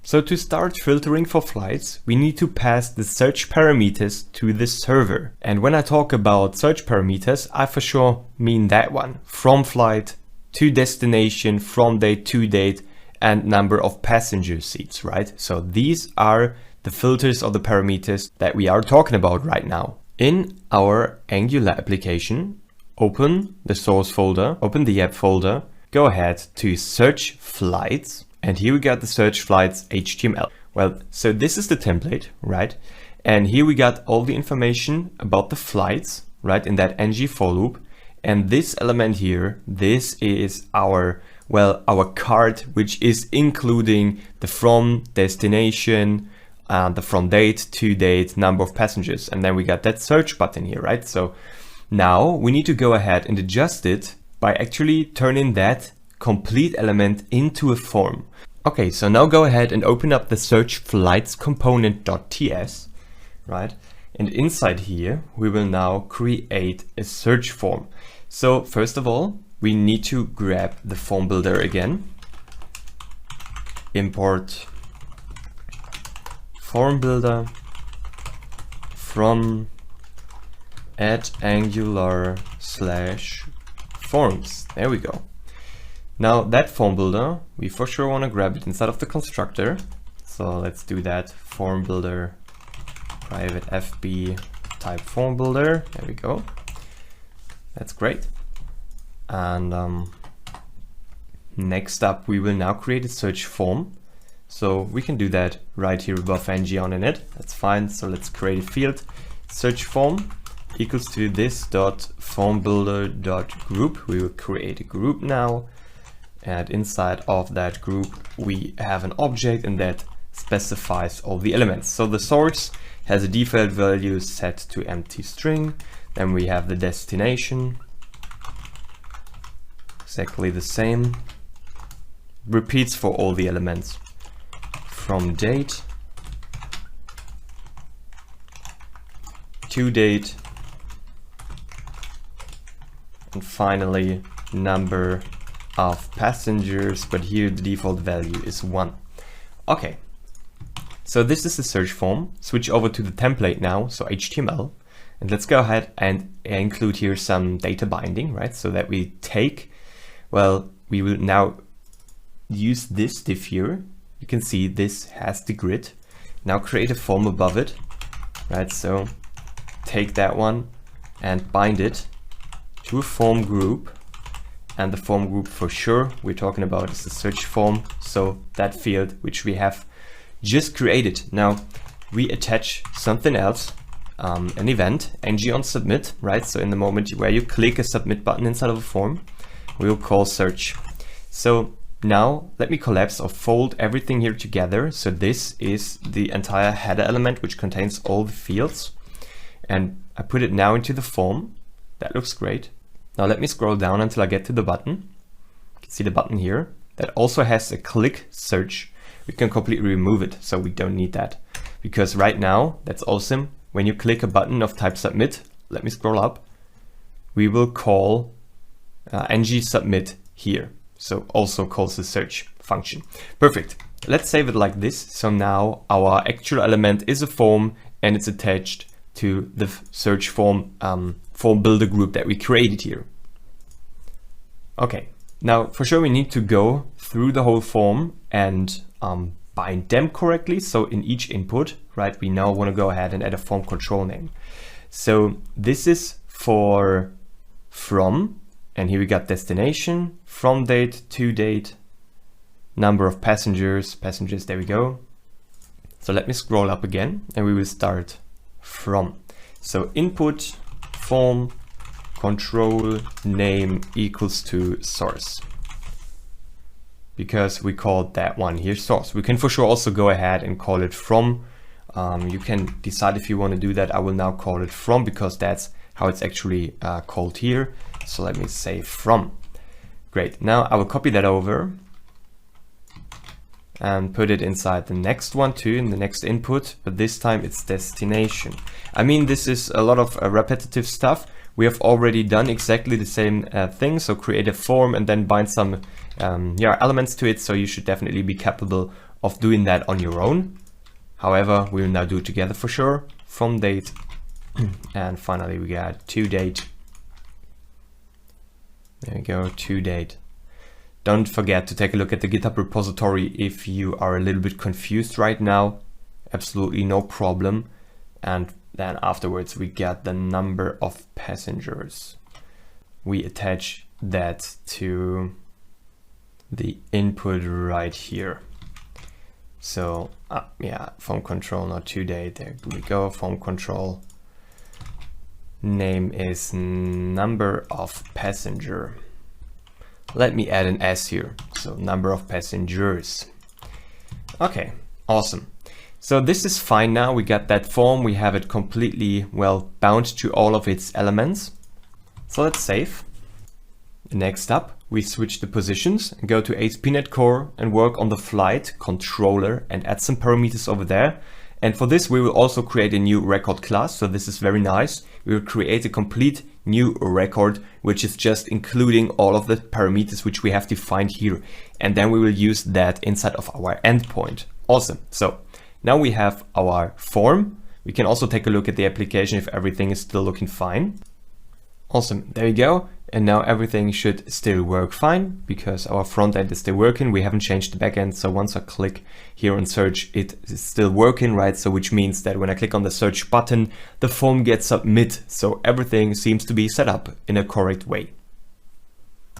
So to start filtering for flights, we need to pass the search parameters to the server. And when I talk about search parameters, I for sure mean that one. From flight to destination, from date to date, and number of passenger seats, right? So these are the filters of the parameters that we are talking about right now. In our Angular application, open the source folder, open the app folder, go ahead to search flights. And here we got the search flights HTML. Well, so this is the template, right? And here we got all the information about the flights, right? In that ng for loop. And this element here, this is our card, which is including the from, destination, the from date to date, number of passengers. And then we got that search button here, right? So now we need to go ahead and adjust it by actually turning that complete element into a form. Okay, so now go ahead and open up the search flights component.ts, right? And inside here, we will now create a search form. So first of all, we need to grab the form builder again. Import form builder from @angular/forms. There we go. Now that form builder, we for sure want to grab it inside of the constructor. So let's do that. Form builder, private FB type form builder. There we go. That's great. And next up, we will now create a search form. So we can do that right here above ng on init. That's fine. So let's create a field. Search form equals to this dot form builder dot group. We will create a group now. And inside of that group, we have an object, and that specifies all the elements. So the source has a default value set to empty string. Then we have the destination, exactly the same. Repeats for all the elements. From date to date. And finally, number of passengers, but here the default value is 1. Okay, so this is the search form. Switch over to the template now, so HTML, and let's go ahead and include here some data binding, right? So that we take, well, we will now use this div here. You can see this has the grid. Now create a form above it, right? So take that one and bind it to a form group. And the form group for sure we're talking about is the search form. So that field which we have just created. Now we attach something else, an event, ng on submit, right? So in the moment where you click a submit button inside of a form, we'll call search. So now let me collapse or fold everything here together. So this is the entire header element which contains all the fields. And I put it now into the form. That looks great. Now let me scroll down until I get to the button. You can see the button here that also has a click search. We can completely remove it, so we don't need that. Because right now, that's awesome. When you click a button of type submit, let me scroll up, we will call ng submit here. So also calls the search function. Perfect. Let's save it like this. So now our actual element is a form and it's attached to the search form builder group that we created here. Okay, now for sure we need to go through the whole form and bind them correctly. So in each input, right, we now want to go ahead and add a form control name. So this is for from, and here we got destination, from date to date, number of passengers, there we go. So let me scroll up again and we will start from. So input form control name equals to source, because we called that one here source. We can for sure also go ahead and call it from. You can decide if you want to do that. I will now call it from because that's how it's actually called here. So let me say from. Great. Now I will copy that over and put it inside the next one too, in the next input, but this time it's destination. I mean, this is a lot of repetitive stuff. We have already done exactly the same thing. So create a form and then bind some elements to it. So you should definitely be capable of doing that on your own. However, we will now do it together for sure. From date, and finally we got to date. There we go, to date. Don't forget to take a look at the GitHub repository if you are a little bit confused right now. Absolutely no problem. And then afterwards we get the number of passengers. We attach that to the input right here. So yeah, form control, not to date. There we go, form control. Name is number of passenger. Let me add an S here. So number of passengers. Okay, awesome. So this is fine now. We got that form. We have it completely well bound to all of its elements. So let's save. Next up, we switch the positions and go to ASP.NET Core and work on the flight controller and add some parameters over there. And for this, we will also create a new record class. So this is very nice. We will create a complete new record, which is just including all of the parameters which we have defined here. And then we will use that inside of our endpoint. Awesome. So now we have our form. We can also take a look at the application if everything is still looking fine. Awesome. There you go. And now everything should still work fine because our front end is still working. We haven't changed the back end. So once I click here on search, it is still working, right? So which means that when I click on the search button, the form gets submit. So everything seems to be set up in a correct way.